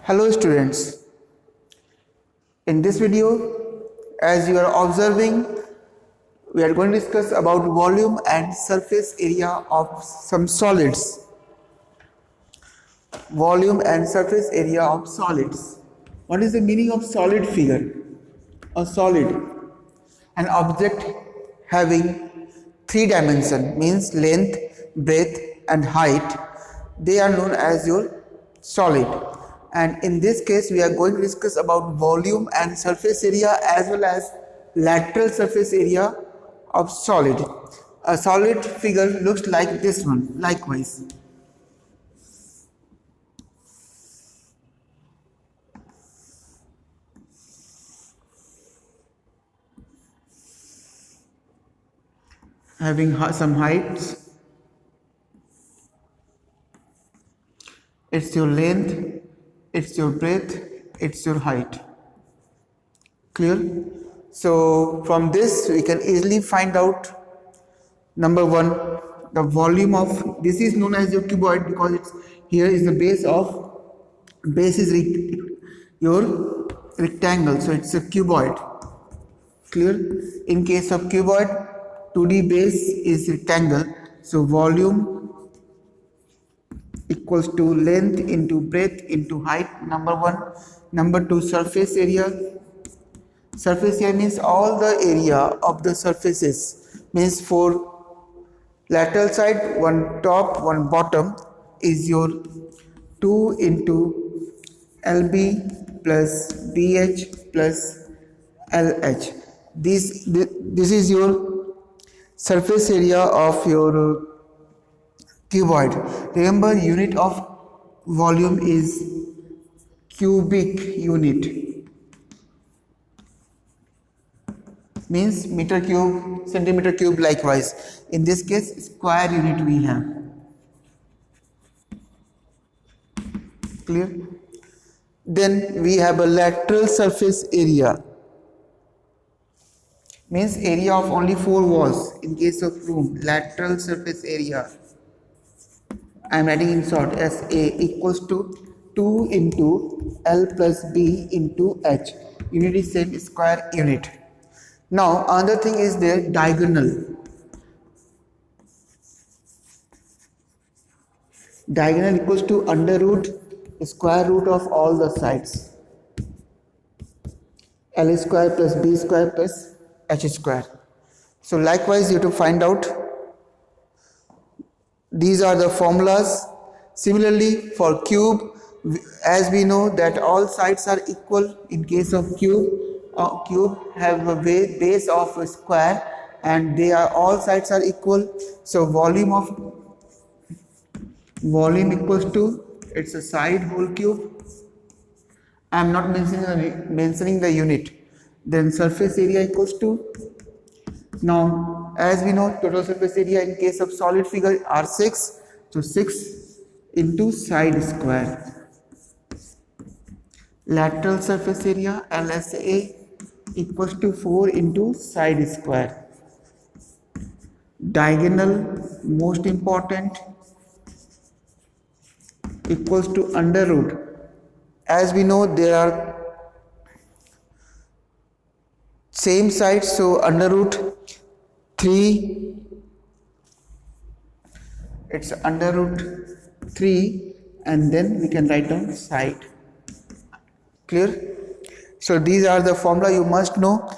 Hello students, in this video as you are observing we are going to discuss about volume and surface area of some solids. Volume and surface area of solids. What is the meaning of solid figure? A solid, an object having three dimensions means length, breadth and height. They are known as your solid. And in this case we are going to discuss about volume and surface area as well as lateral surface area of solid. A solid figure looks like this one likewise. Having some heights, it's your length, it's your breadth, it's your height. Clear? So from this we can easily find out number one, the volume of this is known as your cuboid because it's here is the base is your rectangle, so it's a cuboid. Clear? In case of cuboid, 2D base is rectangle, so volume equals to length into breadth into height, number one. Number two, surface area. Surface area means all the area of the surfaces, means for lateral side, one top, one bottom is your 2 into LB plus BH plus LH. This is your surface area of your cuboid. Remember, unit of volume is cubic unit, means meter cube, centimeter cube likewise. In this case square unit we have. Clear? Then we have a lateral surface area, means area of only 4 walls in case of room. Lateral surface area, I am writing in short, SA equals to 2 into L plus B into H. Unit is same, square unit. Now another thing is there, diagonal. Diagonal equals to under root square root of all the sides. L square plus B square plus H square. So likewise you have to find out. These are the formulas. Similarly for cube, as we know that all sides are equal. In case of cube have a base of a square and they are all sides are equal. So volume equals to, it's a side whole cube. I am not mentioning the unit. Then surface area equals to, now as we know total surface area in case of solid figure R6, so 6 into side square. Lateral surface area LSA equals to 4 into side square. Diagonal, most important, equals to under root. As we know there are same sides, so under root 3, it's under root 3 and then we can write down side. Clear? So these are the formula you must know.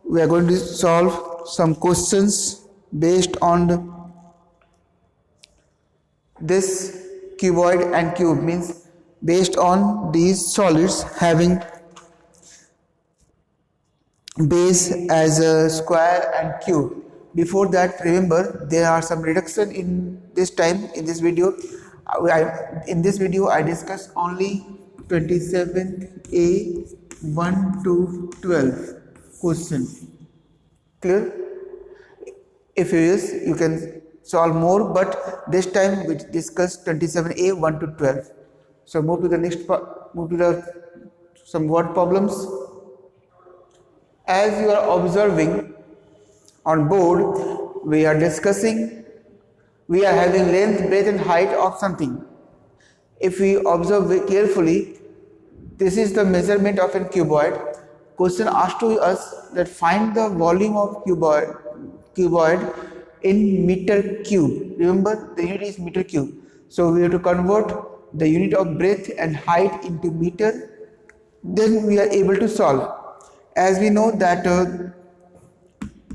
We are going to solve some questions based on this cuboid and cube, means based on these solids having base as a square and cube. Before that, remember there are some reduction in this time in this video. In this video I discussed only 27A 1 to 12 question. Clear? If you use, you can solve more, but this time we discussed 27A 1 to 12. So move to the next part, move to the some word problems. As you are observing on board, we are discussing, we are having length, breadth and height of something. If we observe carefully, This is the measurement of a cuboid. Question asked to us that find the volume of cuboid in meter cube. Remember, the unit is meter cube. So we have to convert the unit of breadth and height into meter. Then we are able to solve. As we know that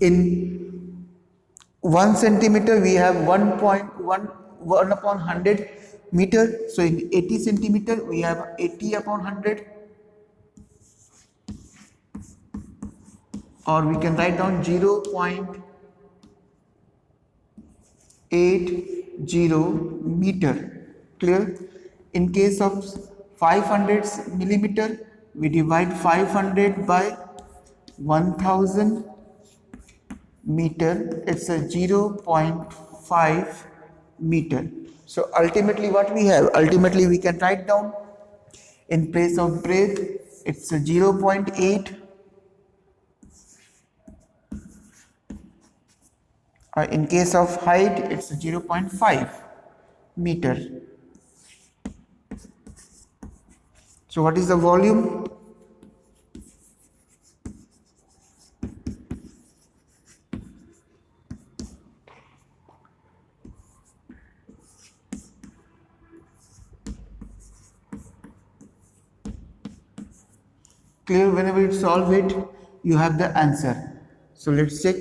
in 1 centimeter we have 1 upon 100 meter. So in 80 centimeter we have 80 upon 100, or we can write down 0.80 meter. Clear? In case of 500 millimeter, we divide 500 by 1000 meter. It's a 0.5 meter. So ultimately what we have, ultimately we can write down in place of breadth it's a 0.8, in case of height it's 0.5 meter. So what is the volume? Clear? Whenever you solve it, you have the answer. So let's check.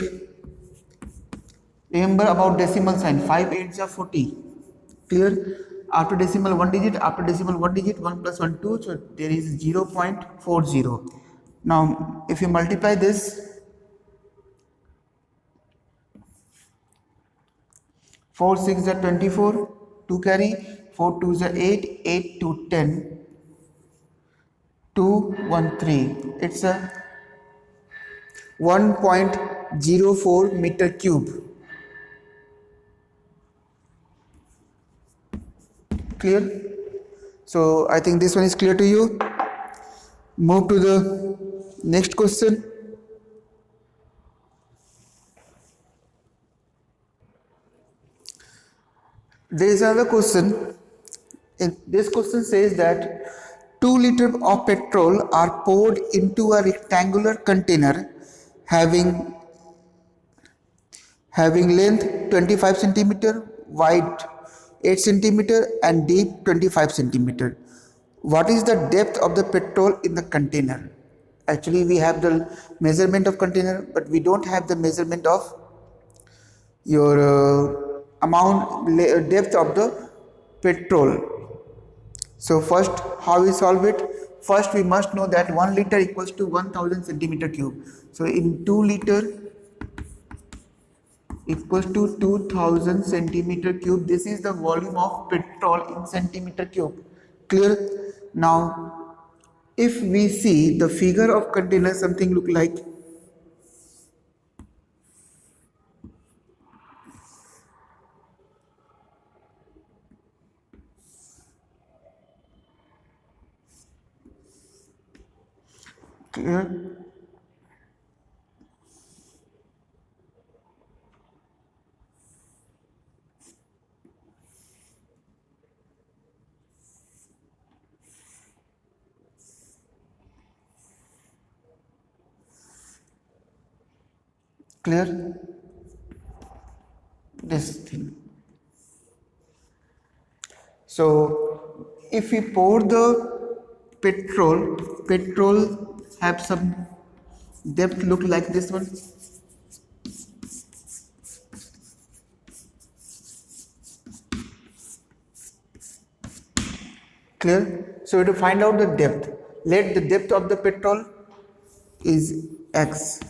Remember about decimal sign. 5 8s are 40. Clear? After decimal 1 digit, 1 plus 1 2, so there is 0.40. Now if you multiply this, 4 6 are 24, 2 carry, 4 2 are 8, 8 to 10, 213. It's a 1.04 meter cube. Clear? So I think this one is clear to you. Move to the next question. There is another question. This question says that 2 liters of petrol are poured into a rectangular container having length 25 centimeter, wide 8 centimeter and deep 25 centimeter. What is the depth of the petrol in the container? Actually we have the measurement of container, but we don't have the measurement of your depth of the petrol. So first, how we solve it? First we must know that 1 liter equals to 1000 centimeter cube. So in 2 liter equals to 2000 centimeter cube. This is the volume of petrol in centimeter cube. Clear? Now if we see the figure of container, something look like clear. Clear? This thing. So if we pour the petrol have some depth look like this one. Clear? So to find out the depth, let the depth of the petrol is x.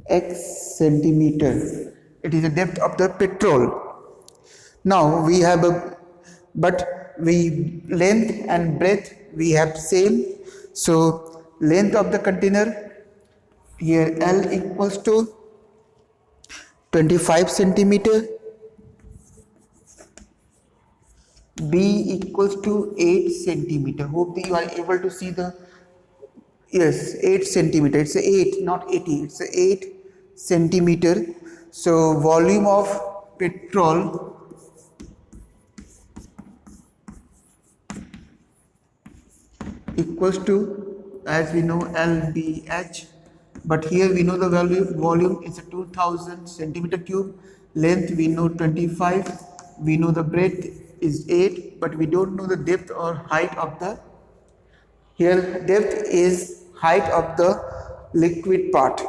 X centimeter. It is the depth of the petrol. Now we have length and breadth we have same. So length of the container here L equals to 25 centimeter, B equals to 8 centimeter. Hope that you are able to see the, yes, 8 centimeter. It's a 8, not 80. It's a 8 centimeter. So volume of petrol equals to, as we know, LBH, but here we know the volume is a 2000 centimeter cube, length we know 25, we know the breadth is 8, but we don't know the depth or height of the, here depth is height of the liquid part.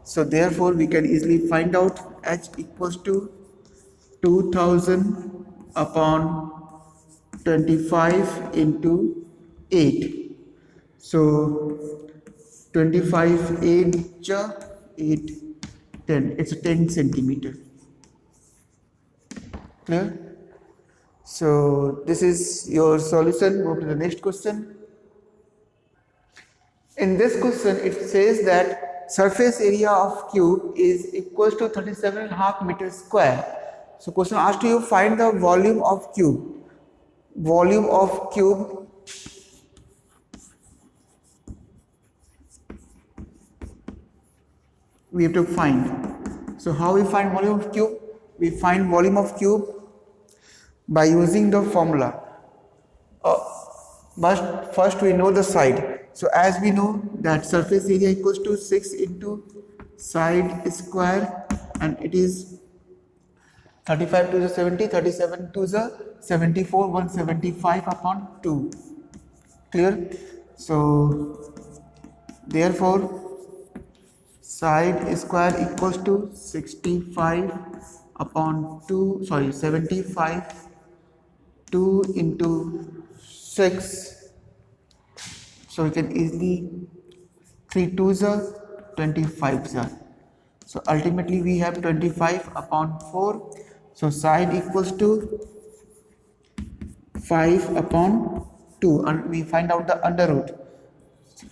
So therefore we can easily find out H equals to 2000 upon 25 into 8. So 25 8 10, it's a 10 centimeter. Clear? So this is your solution. Go to the next question. In this question it says that surface area of cube is equals to 37.5 meters square. So question asked you find the volume of cube. Volume of cube we have to find. So how we find volume of cube? We find volume of cube by using the formula. But first we know the side. So as we know that surface area equals to 6 into side square, and it is 35 to the 70, 37 to the 74, 175 upon 2. Clear? So therefore side square equals to 65 upon 2, 75, 2 into 6. So we can easily 3 2s are 25s are. So ultimately we have 25 upon 4. So side equals to 5 upon 2, and we find out the under root.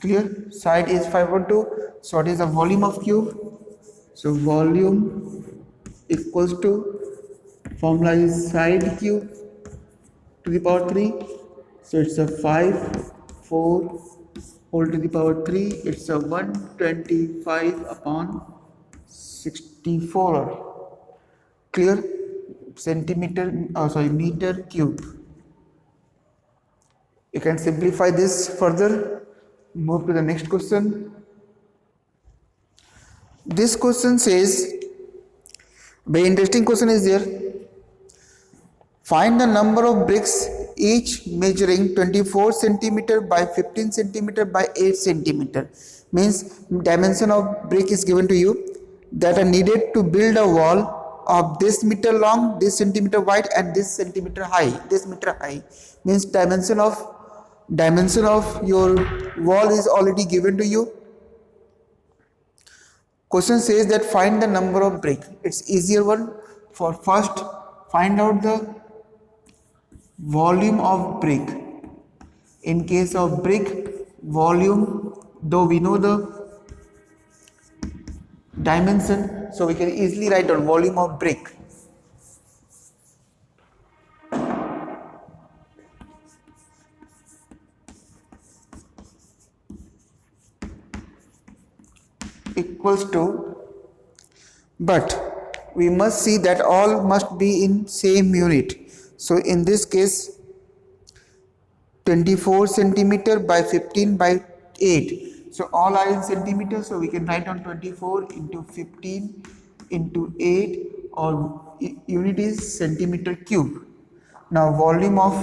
Clear? Side is 5 upon 2. So what is the volume of cube? So volume equals to, formula is side cube to the power 3. So it's a 5 4 whole to the power 3. It's a 125 upon 64. Clear? Centimeter, meter cube. You can simplify this further. Move to the next question. This question says, very interesting question is there. Find the number of bricks each measuring 24 centimeter by 15 centimeter by 8 centimeter. Means dimension of brick is given to you that are needed to build a wall of this meter long, this centimeter wide, and this centimeter high. This meter high means dimension of your wall is already given to you. Question says that find the number of brick. It's easier one. For first find out the volume of brick. In case of brick, volume, though we know the dimension, so we can easily write down volume of brick. Equals to, but we must see that all must be in same unit. So in this case 24 centimeter by 15 by 8. So all are in centimeters, so we can write down 24 into 15 into 8, or unit is centimeter cube. Now volume of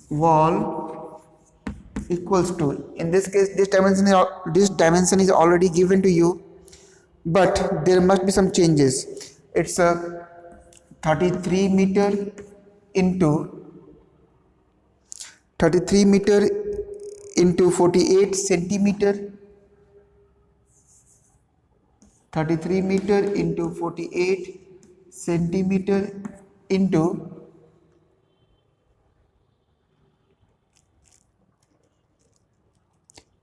wall equals to, in this case this dimension is already given to you, but there must be some changes. It's a 33 meter into 48 centimeter, 33 meter into 48 centimeter into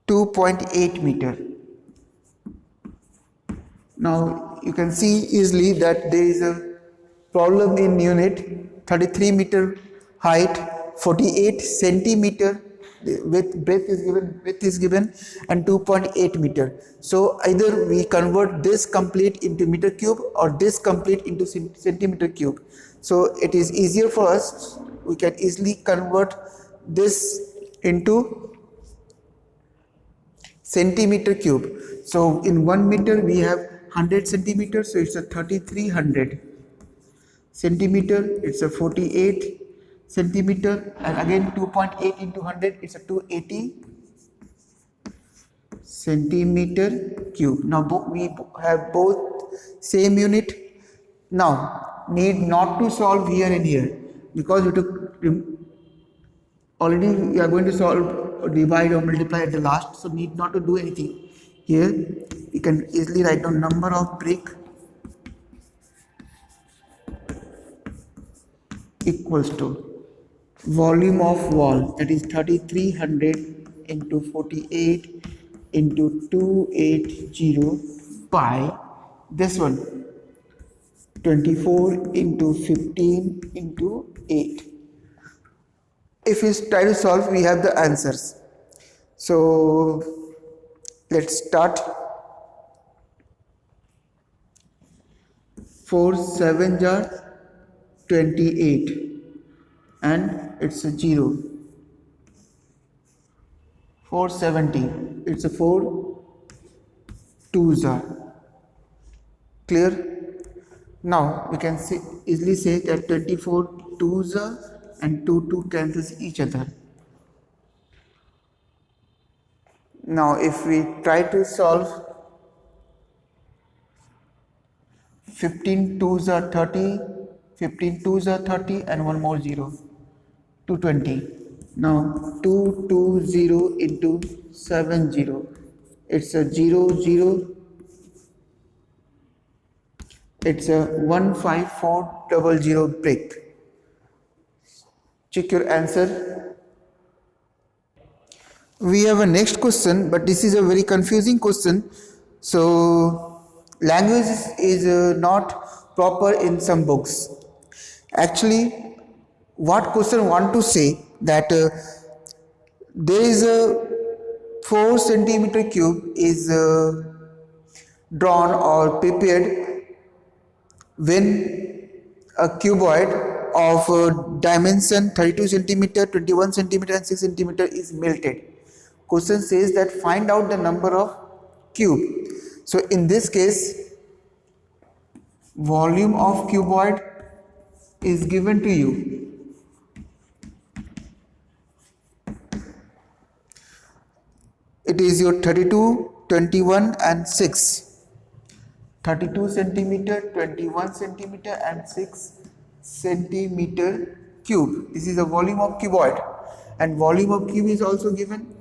2.8 meter. Now you can see easily that there is a problem in unit. 33 meter height, 48 centimeter, width is given, and 2.8 meter. So either we convert this complete into meter cube or this complete into centimeter cube. So it is easier for us, we can easily convert this into centimeter cube. So in 1 meter we have 100 centimeters, so it's a 3300 centimeter, it's a 48 centimeter, and again 2.8 into 100, it's a 280 centimeter cube. Now we have both same unit. Now need not to solve here and here, because we took already we are going to solve or divide or multiply at the last, so need not to do anything here. You can easily write down number of brick equals to volume of wall, that is 3300 into 48 into 280 pi, this one 24 into 15 into 8. If we try to solve, we have the answers. So let's start. 4 7 jar 28 and it's a 0. 470, it's a 4 2s are clear. Now we can easily say that 24 2s are and 2 cancels each other. Now if we try to solve, 15 2s are 30, 15 2s are 30 and one more 0, 220. Now 220 into 70, it's a 0 0, it's a 15400 brick. Check your answer. We have a next question, but this is a very confusing question. So language is not proper in some books. Actually, what question want to say that there is a 4 centimeter cube is drawn or prepared when a cuboid of dimension 32 centimeter, 21 centimeter and 6 centimeter is melted. Question says that find out the number of cube. So in this case, volume of cuboid is given to you. It is your 32, 21 and 6. 32 centimeter, 21 centimeter and 6 centimeter cube. This is the volume of cuboid, and volume of cube is also given.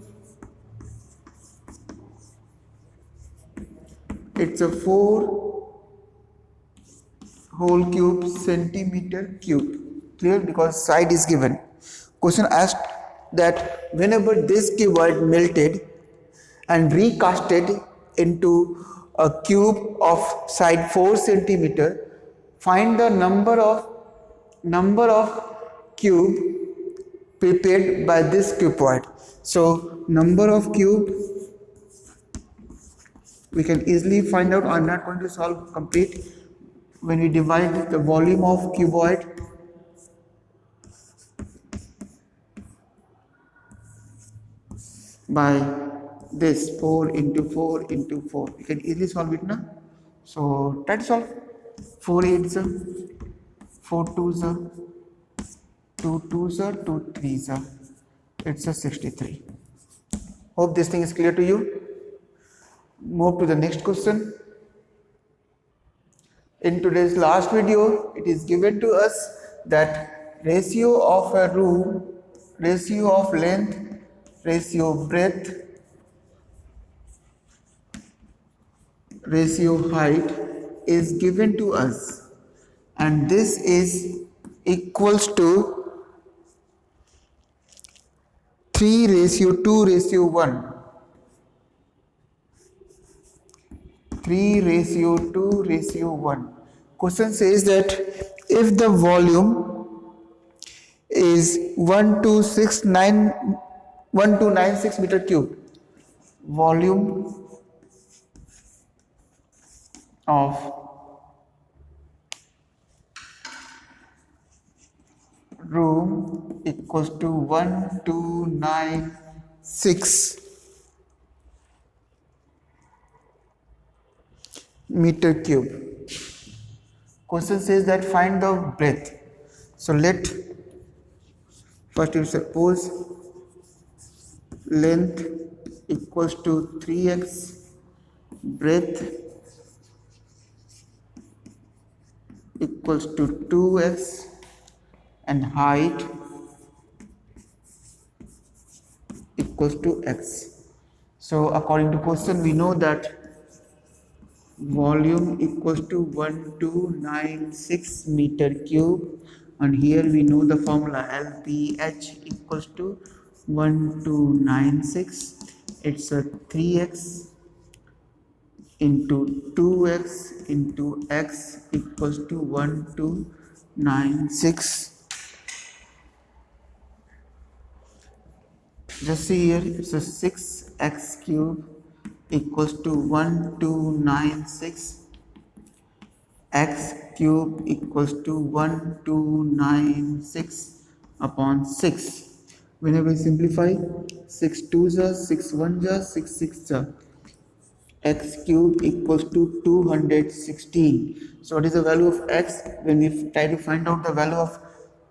It's a 4 whole cube centimeter cube. Clear? Because side is given. Question asked that whenever this cuboid melted and recasted into a cube of side 4 centimeter, find the number of cube prepared by this cuboid. So number of cube we can easily find out. I'm not going to solve complete. When we divide the volume of cuboid by this 4 into 4 into 4, you can easily solve it now. So try to solve. 4 8s are 4 2s are 2 2s are 2 3s are, it's a 63. Hope this thing is clear to you. Move to the next question. In today's last video, it is given to us that ratio of a room, ratio of length, ratio of breadth, ratio of height is given to us, and this is equals to 3:2:1. 3:2:1. Question says that if the volume is 12691 1296 meter cube. Volume of room equals to 1296 meter cube. Question says that find the breadth. So let first you suppose length equals to 3x, breadth equals to 2x, and height equals to x. So according to question, we know that volume equals to 1296 meter cube, and here we know the formula LPH equals to 1296. It's a 3x into 2x into x equals to 1296. Just see here, it's a 6x cube equals to 1296. X cube equals to 1296 upon 6. Whenever we simplify, 6 2s are 6 1s are 6 6s are. X cube equals to 216. So what is the value of x? When we try to find out the value of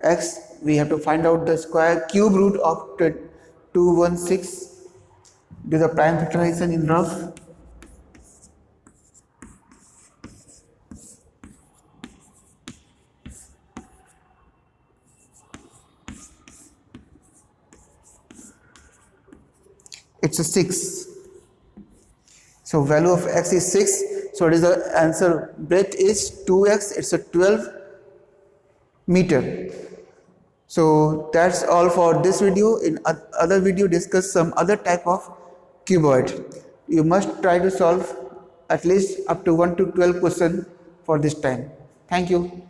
x, we have to find out the square cube root of 216. Do the prime factorization in rough. It's a 6. So value of x is 6. So it is the answer. Breadth is 2x. It's a 12 meter. So that's all for this video. In other video, discuss some other type of cuboid. You must try to solve at least up to 1 to 12 questions for this time. Thank you.